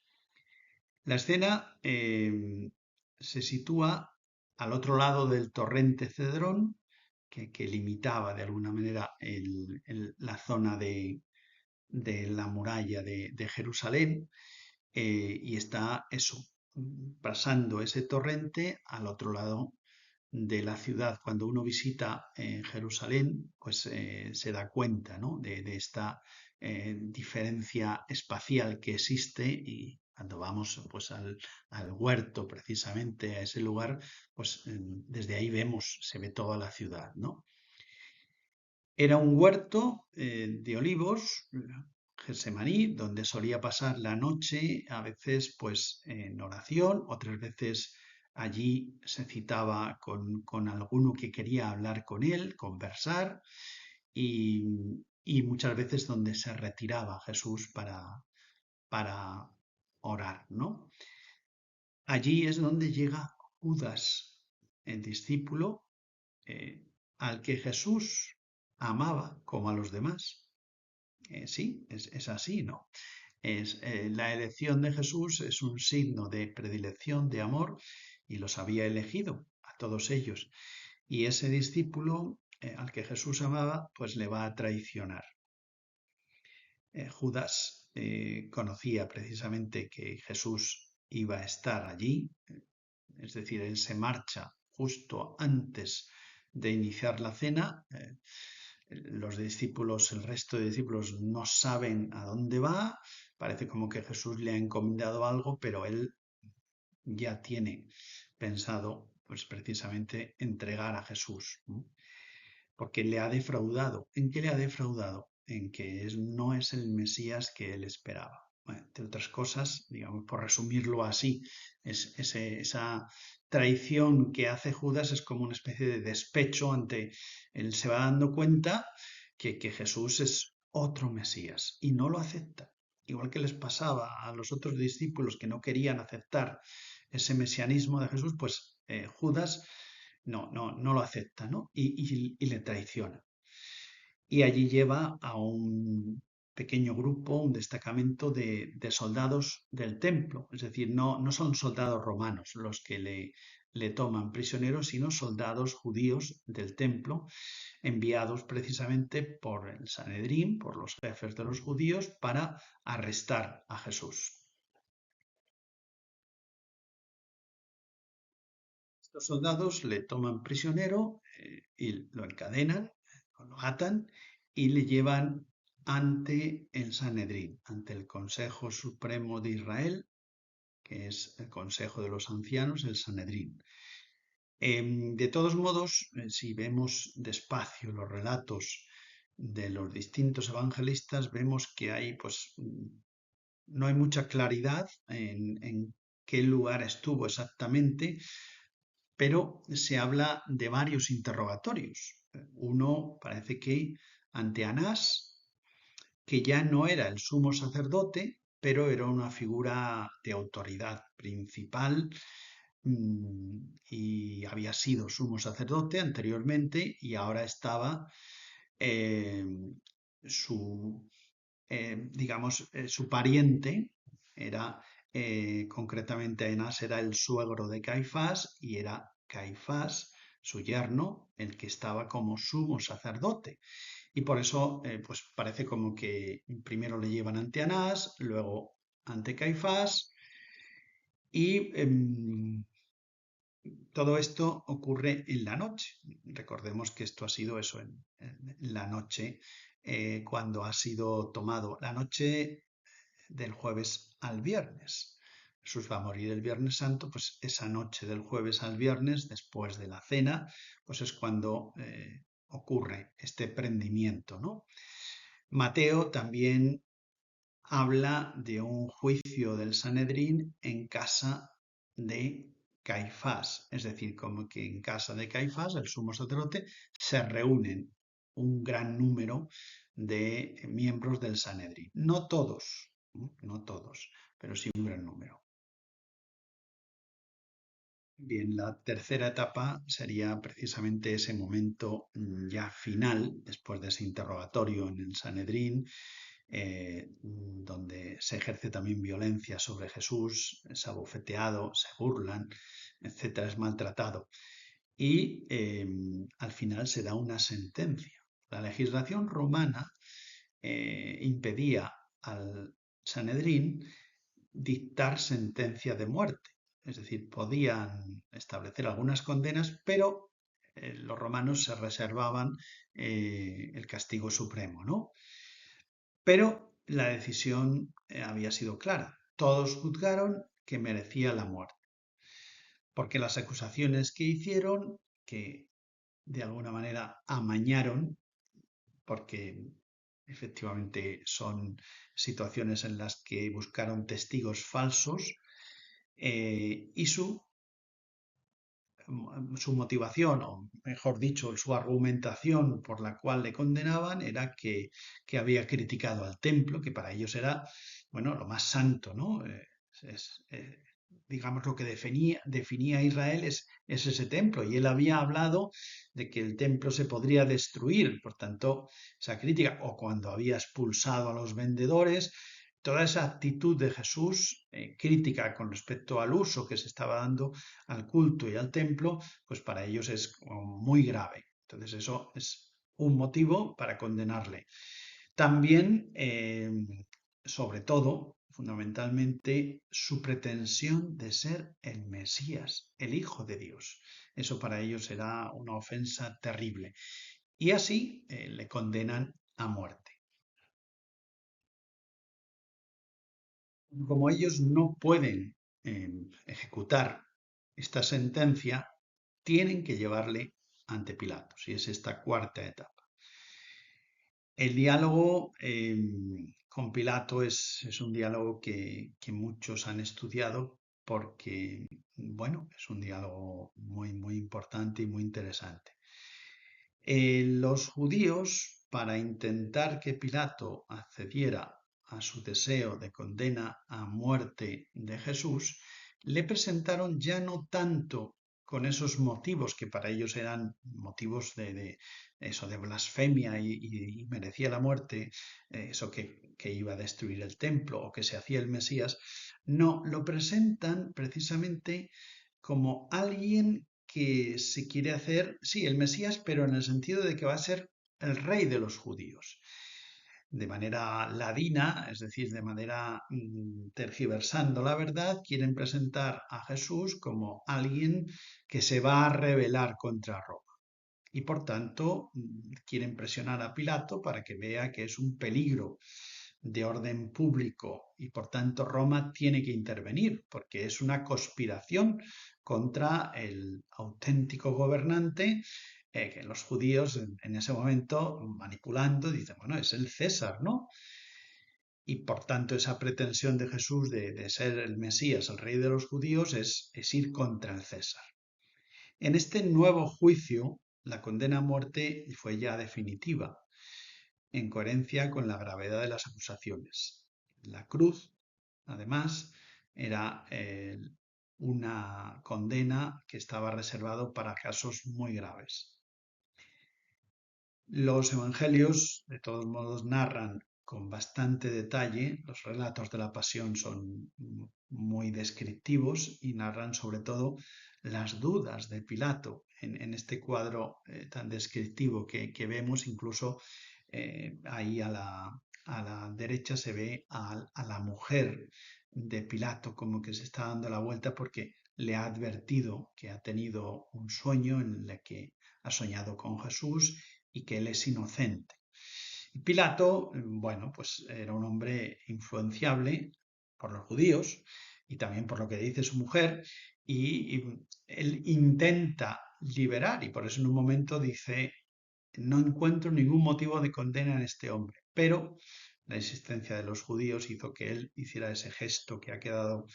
La escena se sitúa al otro lado del torrente Cedrón, que limitaba de alguna manera la zona de la muralla de Jerusalén, y está eso, pasando ese torrente al otro lado de la ciudad. Cuando uno visita Jerusalén, pues se da cuenta, ¿no? de esta diferencia espacial que existe, y cuando vamos pues al huerto, precisamente a ese lugar, pues desde ahí vemos, se ve toda la ciudad, ¿no? Era un huerto de olivos, Getsemaní, donde solía pasar la noche, a veces pues en oración, otras veces allí se citaba con alguno que quería hablar con él, conversar, y muchas veces donde se retiraba Jesús para orar, ¿no? Allí es donde llega Judas, el discípulo al que Jesús amaba como a los demás. Sí, es así, ¿no? La elección de Jesús es un signo de predilección, de amor, y los había elegido a todos ellos. Y ese discípulo al que Jesús amaba, pues le va a traicionar. Judas conocía precisamente que Jesús iba a estar allí, es decir, él se marcha justo antes de iniciar la cena. Los discípulos, el resto de discípulos no saben a dónde va, parece como que Jesús le ha encomendado algo, pero él ya tiene pensado pues precisamente entregar a Jesús, ¿no? Porque le ha defraudado. ¿En qué le ha defraudado? En que no es el Mesías que él esperaba. Bueno, entre otras cosas, digamos, por resumirlo así, esa traición que hace Judas es como una especie de despecho ante él. Se va dando cuenta que Jesús es otro Mesías y no lo acepta. Igual que les pasaba a los otros discípulos que no querían aceptar ese mesianismo de Jesús, pues Judas no lo acepta, ¿no? Y le traiciona. Y allí lleva a un pequeño grupo, un destacamento de soldados del templo, es decir, no son soldados romanos los que le toman prisionero, sino soldados judíos del templo, enviados precisamente por el Sanedrín, por los jefes de los judíos, para arrestar a Jesús. Estos soldados le toman prisionero y lo encadenan, lo atan y le llevan ante el Sanedrín, ante el Consejo Supremo de Israel, que es el Consejo de los Ancianos, el Sanedrín. De todos modos, si vemos despacio los relatos de los distintos evangelistas, vemos que hay, pues, no hay mucha claridad en qué lugar estuvo exactamente, pero se habla de varios interrogatorios. Uno parece que ante Anás, que ya no era el sumo sacerdote, pero era una figura de autoridad principal, y había sido sumo sacerdote anteriormente, y ahora estaba eh, su, digamos, su pariente, era concretamente Anás era el suegro de Caifás, y era Caifás, su yerno, el que estaba como sumo sacerdote. Y por eso, pues parece como que primero le llevan ante Anás, luego ante Caifás, y todo esto ocurre en la noche. Recordemos que esto ha sido eso, en la noche, cuando ha sido tomado, la noche del jueves al viernes. Jesús va a morir el Viernes Santo, pues esa noche del jueves al viernes, después de la cena, pues es cuando ocurre este prendimiento, ¿no? Mateo también habla de un juicio del Sanedrín en casa de Caifás, es decir, como que en casa de Caifás, el sumo sacerdote, se reúnen un gran número de miembros del Sanedrín. No todos, no todos, pero sí un gran número. Bien, la tercera etapa sería precisamente ese momento ya final, después de ese interrogatorio en el Sanedrín, donde se ejerce también violencia sobre Jesús, es abofeteado, se burlan, etcétera, es maltratado. Y al final se da una sentencia. La legislación romana impedía al Sanedrín dictar sentencia de muerte. Es decir, podían establecer algunas condenas, pero los romanos se reservaban el castigo supremo, ¿no? Pero la decisión había sido clara. Todos juzgaron que merecía la muerte, porque las acusaciones que hicieron, que de alguna manera amañaron, porque efectivamente son situaciones en las que buscaron testigos falsos, y su motivación, o mejor dicho, su argumentación por la cual le condenaban era que había criticado al templo, que para ellos era, bueno, lo más santo, ¿no? Digamos, lo que definía a Israel es ese templo, y él había hablado de que el templo se podría destruir, por tanto, esa crítica, o cuando había expulsado a los vendedores, toda esa actitud de Jesús crítica con respecto al uso que se estaba dando al culto y al templo, pues para ellos es muy grave. Entonces eso es un motivo para condenarle. También, sobre todo, fundamentalmente, su pretensión de ser el Mesías, el Hijo de Dios. Eso para ellos era una ofensa terrible. Y así le condenan a muerte. Como ellos no pueden ejecutar esta sentencia, tienen que llevarle ante Pilatos, y es esta cuarta etapa. El diálogo con Pilato es un diálogo que muchos han estudiado porque, bueno, es un diálogo muy, muy importante y muy interesante. Los judíos, para intentar que Pilato accediera a su deseo de condena a muerte de Jesús, le presentaron ya no tanto con esos motivos que para ellos eran motivos de eso de blasfemia y merecía la muerte, eso que iba a destruir el templo o que se hacía el Mesías, no, lo presentan precisamente como alguien que se quiere hacer, sí, el Mesías, pero en el sentido de que va a ser el rey de los judíos. De manera ladina, es decir, de manera tergiversando la verdad, quieren presentar a Jesús como alguien que se va a rebelar contra Roma. Y por tanto, quieren presionar a Pilato para que vea que es un peligro de orden público y por tanto Roma tiene que intervenir porque es una conspiración contra el auténtico gobernante, que los judíos en ese momento manipulando dicen, bueno, es el César, ¿no? Y por tanto esa pretensión de Jesús de ser el Mesías, el rey de los judíos, es ir contra el César. En este nuevo juicio, la condena a muerte fue ya definitiva, en coherencia con la gravedad de las acusaciones. La cruz, además, era una condena que estaba reservado para casos muy graves. Los evangelios, de todos modos, narran con bastante detalle, los relatos de la pasión son muy descriptivos y narran sobre todo las dudas de Pilato en este cuadro tan descriptivo que vemos. Incluso ahí a la derecha se ve a la mujer de Pilato como que se está dando la vuelta porque le ha advertido que ha tenido un sueño en el que ha soñado con Jesús y que él es inocente. Y Pilato, bueno, pues era un hombre influenciable por los judíos y también por lo que dice su mujer, y él intenta liberar, y por eso en un momento dice, no encuentro ningún motivo de condena en este hombre, pero la existencia de los judíos hizo que él hiciera ese gesto que ha quedado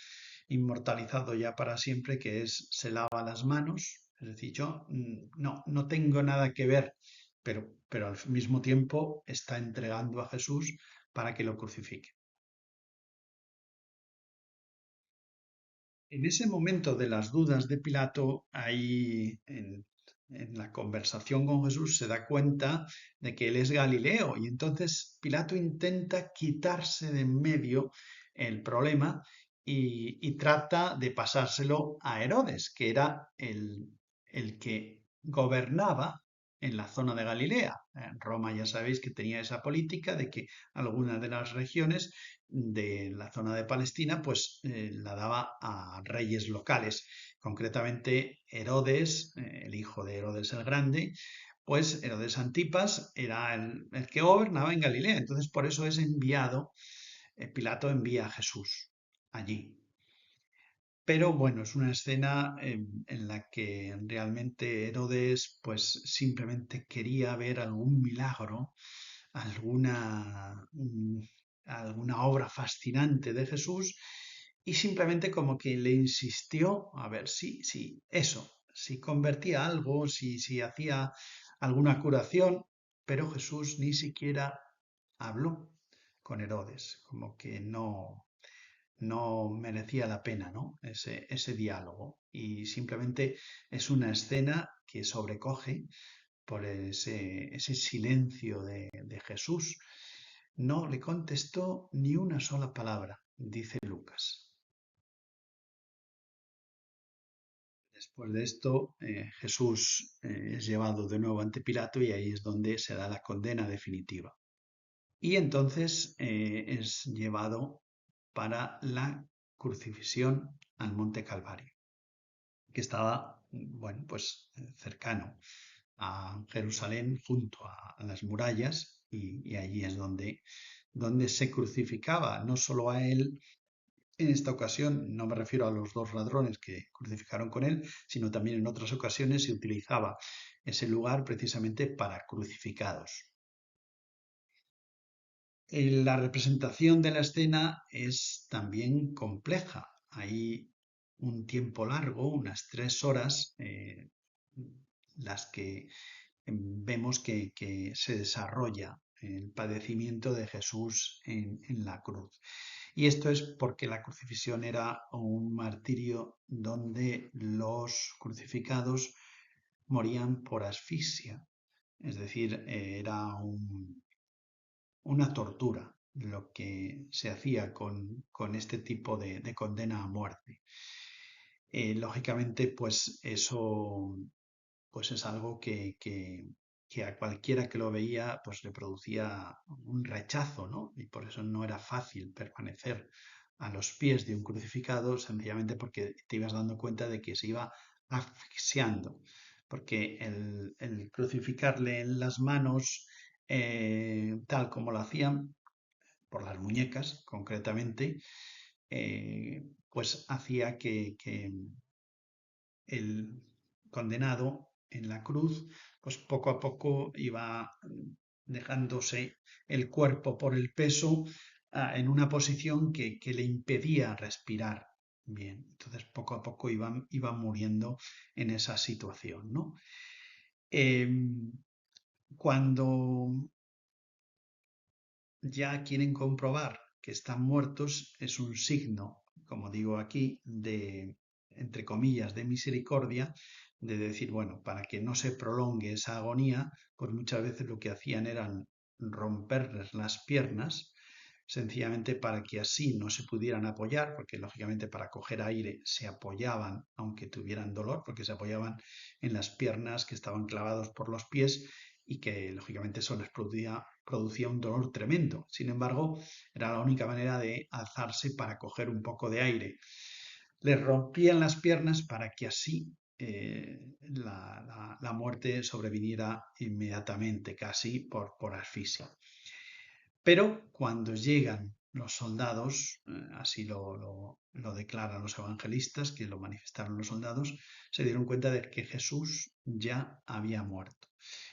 inmortalizado ya para siempre, que es se lava las manos, es decir, yo no tengo nada que ver, pero al mismo tiempo está entregando a Jesús para que lo crucifique. En ese momento de las dudas de Pilato, ahí en la conversación con Jesús se da cuenta de que él es Galileo, y entonces Pilato intenta quitarse de en medio el problema y trata de pasárselo a Herodes, que era el que gobernaba en la zona de Galilea. Roma ya sabéis que tenía esa política de que algunas de las regiones de la zona de Palestina pues la daba a reyes locales. Concretamente Herodes, el hijo de Herodes el Grande, pues Herodes Antipas era el que gobernaba en Galilea. Entonces por eso es enviado, Pilato envía a Jesús allí. Pero bueno, es una escena en la que realmente Herodes pues simplemente quería ver algún milagro, alguna, alguna obra fascinante de Jesús y simplemente como que le insistió a ver si eso, si convertía algo, si hacía alguna curación, pero Jesús ni siquiera habló con Herodes, como que no merecía la pena, ¿no? Ese diálogo. Y simplemente es una escena que sobrecoge por ese silencio de Jesús. No le contestó ni una sola palabra, dice Lucas. Después de esto, Jesús es llevado de nuevo ante Pilato y ahí es donde se da la condena definitiva. Y entonces es llevado para la crucifixión al Monte Calvario, que estaba, bueno, pues cercano a Jerusalén, junto a las murallas, y allí es donde se crucificaba, no solo a él. En esta ocasión no me refiero a los dos ladrones que crucificaron con él, sino también en otras ocasiones se utilizaba ese lugar precisamente para crucificados. La representación de la escena es también compleja. Hay un tiempo largo, unas 3 horas, las que vemos que se desarrolla el padecimiento de Jesús en la cruz. Y esto es porque la crucifixión era un martirio donde los crucificados morían por asfixia, es decir, era una tortura lo que se hacía con este tipo de condena a muerte. Lógicamente, pues eso pues es algo que a cualquiera que lo veía pues le producía un rechazo, ¿no? Y por eso no era fácil permanecer a los pies de un crucificado, sencillamente porque te ibas dando cuenta de que se iba asfixiando, porque el crucificarle en las manos, tal como lo hacían, por las muñecas concretamente, pues hacía que el condenado en la cruz, pues poco a poco iba dejándose el cuerpo por el peso en una posición que le impedía respirar bien. Entonces poco a poco iba muriendo en esa situación, ¿no? Cuando ya quieren comprobar que están muertos, es un signo, como digo aquí, de, entre comillas, de misericordia, de decir, bueno, para que no se prolongue esa agonía, pues muchas veces lo que hacían eran romperles las piernas, sencillamente para que así no se pudieran apoyar, porque lógicamente para coger aire se apoyaban, aunque tuvieran dolor, porque se apoyaban en las piernas que estaban clavados por los pies y que lógicamente eso les producía un dolor tremendo. Sin embargo, era la única manera de alzarse para coger un poco de aire. Les rompían las piernas para que así la muerte sobreviniera inmediatamente, casi por asfixia. Pero cuando llegan los soldados, así lo declaran los evangelistas, que lo manifestaron los soldados, se dieron cuenta de que Jesús ya había muerto.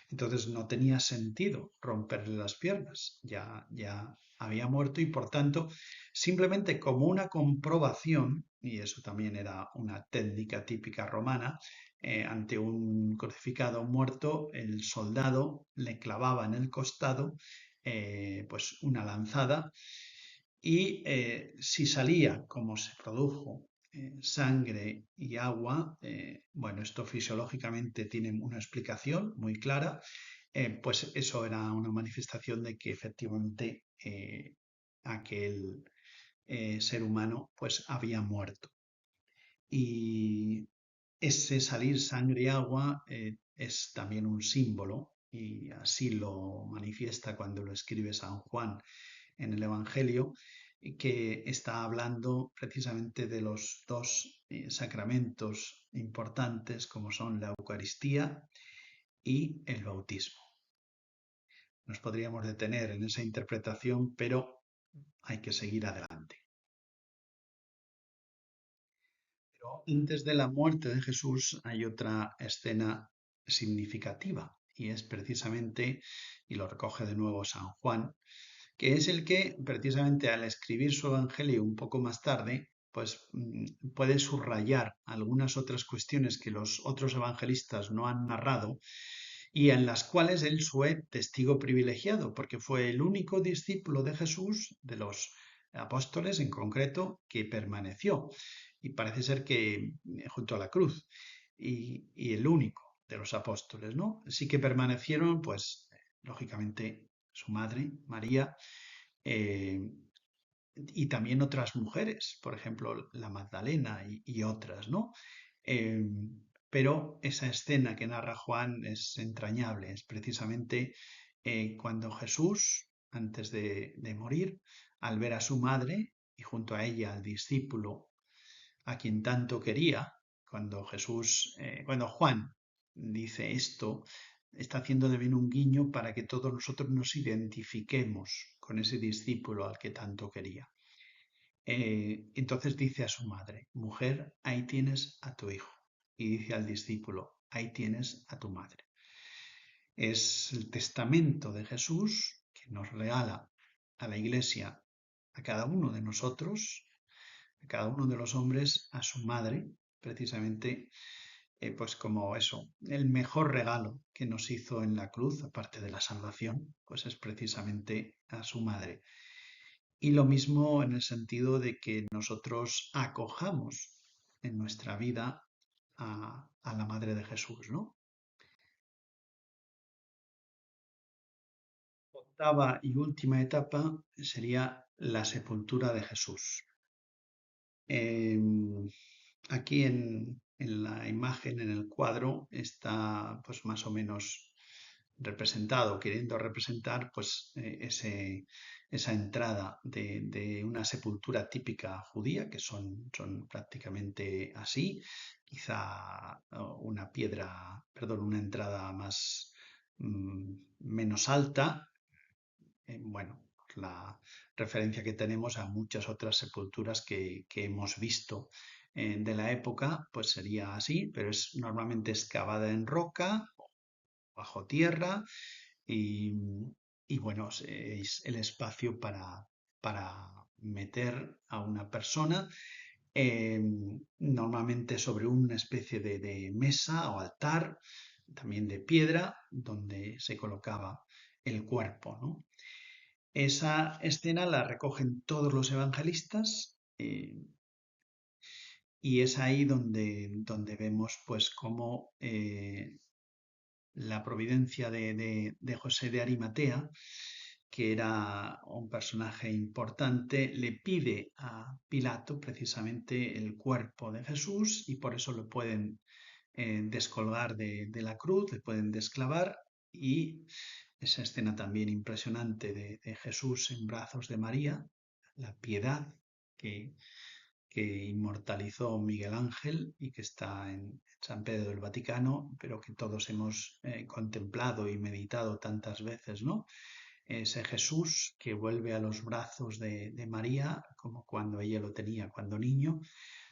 Entonces no tenía sentido romperle las piernas, ya había muerto y por tanto, simplemente como una comprobación, y eso también era una técnica típica romana, ante un crucificado muerto, el soldado le clavaba en el costado pues una lanzada y si salía, como se produjo, sangre y agua, bueno, esto fisiológicamente tiene una explicación muy clara, pues eso era una manifestación de que efectivamente aquel ser humano pues había muerto. Y ese salir sangre y agua es también un símbolo y así lo manifiesta cuando lo escribe San Juan en el Evangelio, y que está hablando precisamente de los dos sacramentos importantes como son la Eucaristía y el bautismo. Nos podríamos detener en esa interpretación, pero hay que seguir adelante. Pero antes de la muerte de Jesús hay otra escena significativa y es precisamente, y lo recoge de nuevo San Juan, que es el que precisamente al escribir su evangelio un poco más tarde, pues puede subrayar algunas otras cuestiones que los otros evangelistas no han narrado y en las cuales él fue testigo privilegiado, porque fue el único discípulo de Jesús, de los apóstoles en concreto, que permaneció. Y parece ser que junto a la cruz, y el único de los apóstoles, ¿no? Sí que permanecieron, pues, lógicamente, su madre, María, eh, y también otras mujeres, por ejemplo, la Magdalena y otras, ¿no? Eh, pero esa escena que narra Juan es entrañable, es precisamente cuando Jesús, antes de morir, al ver a su madre y junto a ella al discípulo a quien tanto quería, cuando Juan dice esto, está haciendo también un guiño para que todos nosotros nos identifiquemos con ese discípulo al que tanto quería. Entonces dice a su madre, mujer, ahí tienes a tu hijo. Y dice al discípulo, ahí tienes a tu madre. Es el testamento de Jesús que nos regala a la Iglesia, a cada uno de nosotros, a cada uno de los hombres, a su madre, precisamente, pues como eso, el mejor regalo que nos hizo en la cruz, aparte de la salvación, pues es precisamente a su madre. Y lo mismo en el sentido de que nosotros acojamos en nuestra vida a la Madre de Jesús, ¿no? Octava y última etapa sería la sepultura de Jesús. Aquí en la imagen, en el cuadro, está pues más o menos representado, queriendo representar pues esa entrada de una sepultura típica judía, que son prácticamente así, quizá una piedra, perdón, una entrada más menos alta, bueno, la referencia que tenemos a muchas otras sepulturas que hemos visto de la época, pues sería así, pero es normalmente excavada en roca, bajo tierra, y, y bueno, es el espacio para meter a una persona, eh, normalmente sobre una especie de mesa o altar, también de piedra, donde se colocaba el cuerpo, ¿no? Esa escena la recogen todos los evangelistas, y es ahí donde vemos pues cómo la providencia de José de Arimatea, que era un personaje importante, le pide a Pilato precisamente el cuerpo de Jesús y por eso lo pueden descolgar de la cruz, le pueden desclavar, y esa escena también impresionante de Jesús en brazos de María, la piedad que, que inmortalizó Miguel Ángel y que está en San Pedro del Vaticano, pero que todos hemos contemplado y meditado tantas veces, ¿no? Ese Jesús que vuelve a los brazos de María, como cuando ella lo tenía cuando niño,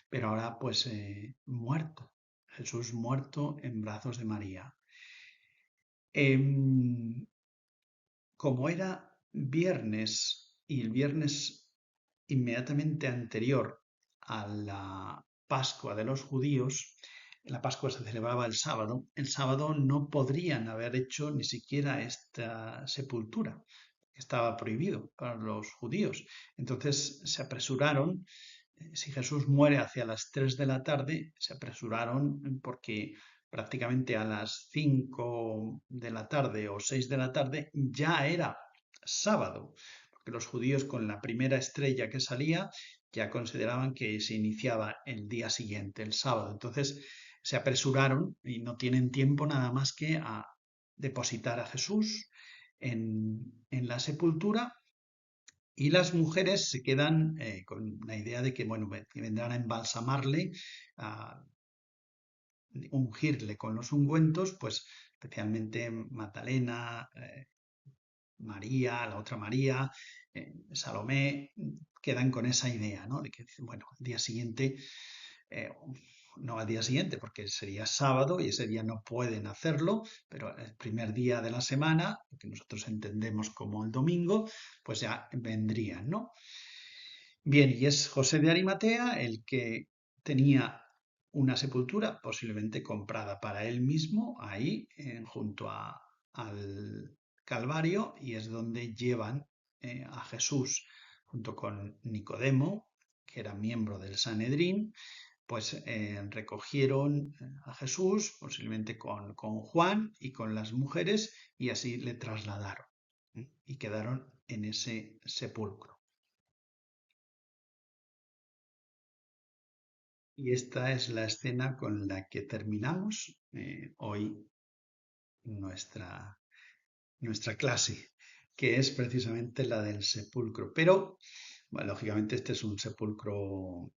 pero ahora pues muerto. Jesús muerto en brazos de María. Como era viernes y el viernes inmediatamente anterior a la Pascua de los judíos, la Pascua se celebraba el sábado no podrían haber hecho ni siquiera esta sepultura, que estaba prohibido para los judíos. Entonces se apresuraron, si Jesús muere hacia las 3 de la tarde, se apresuraron porque prácticamente a las 5 de la tarde o 6 de la tarde ya era sábado, porque los judíos con la primera estrella que salía ya consideraban que se iniciaba el día siguiente, el sábado. Entonces se apresuraron y no tienen tiempo nada más que a depositar a Jesús en la sepultura y las mujeres se quedan con la idea de que, bueno, que vendrán a embalsamarle, a ungirle con los ungüentos, pues especialmente Magdalena, María, la otra María, Salomé, quedan con esa idea, ¿no? De que, bueno, al día siguiente, eh, no al día siguiente, porque sería sábado y ese día no pueden hacerlo, pero el primer día de la semana, que nosotros entendemos como el domingo, pues ya vendrían, ¿no? Bien, y es José de Arimatea el que tenía una sepultura posiblemente comprada para él mismo ahí junto al Calvario y es donde llevan a Jesús junto con Nicodemo, que era miembro del Sanedrín, pues recogieron a Jesús posiblemente con Juan y con las mujeres y así le trasladaron y quedaron en ese sepulcro. Y esta es la escena con la que terminamos hoy nuestra, nuestra clase, que es precisamente la del sepulcro. Pero, bueno, lógicamente, este es un sepulcro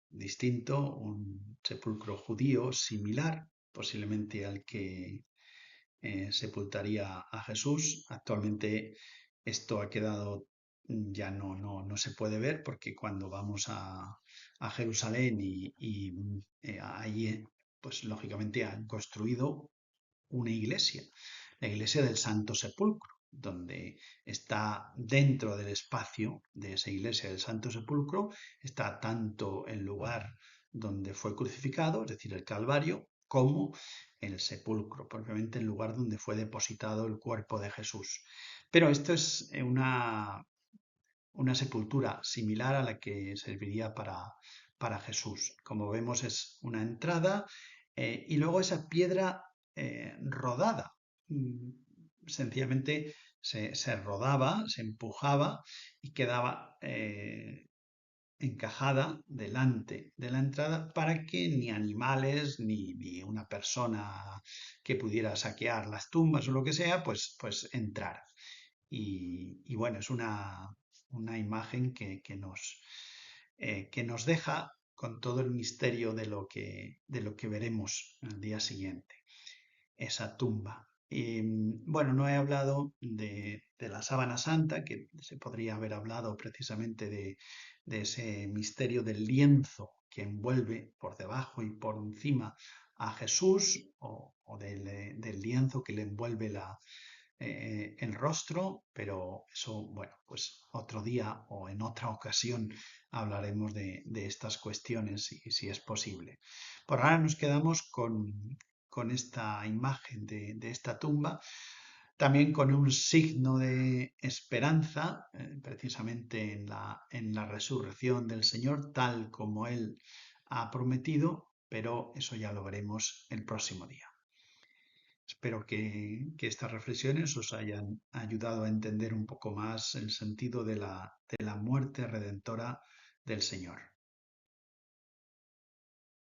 distinto, un sepulcro judío similar, posiblemente al que sepultaría a Jesús. Actualmente esto ha quedado, ya no se puede ver porque cuando vamos a Jerusalén y ahí, pues lógicamente han construido una iglesia, la iglesia del Santo Sepulcro, donde está dentro del espacio de esa iglesia del Santo Sepulcro, está tanto el lugar donde fue crucificado, es decir, el Calvario, como el sepulcro, propiamente el lugar donde fue depositado el cuerpo de Jesús. Pero esto es una sepultura similar a la que serviría para Jesús. Como vemos es una entrada y luego esa piedra rodada. Sencillamente se rodaba, se empujaba y quedaba encajada delante de la entrada para que ni animales ni una persona que pudiera saquear las tumbas o lo que sea, pues entrara. Y bueno, es una imagen que nos deja con todo el misterio de lo que veremos el día siguiente, esa tumba. Y bueno, no he hablado de la sábana santa, que se podría haber hablado precisamente de ese misterio del lienzo que envuelve por debajo y por encima a Jesús o del lienzo que le envuelve el rostro, pero eso, bueno, pues otro día o en otra ocasión hablaremos de estas cuestiones si es posible. Por ahora nos quedamos con esta imagen de esta tumba, también con un signo de esperanza, precisamente en la resurrección del Señor, tal como Él ha prometido, pero eso ya lo veremos el próximo día. Espero que estas reflexiones os hayan ayudado a entender un poco más el sentido de la muerte redentora del Señor.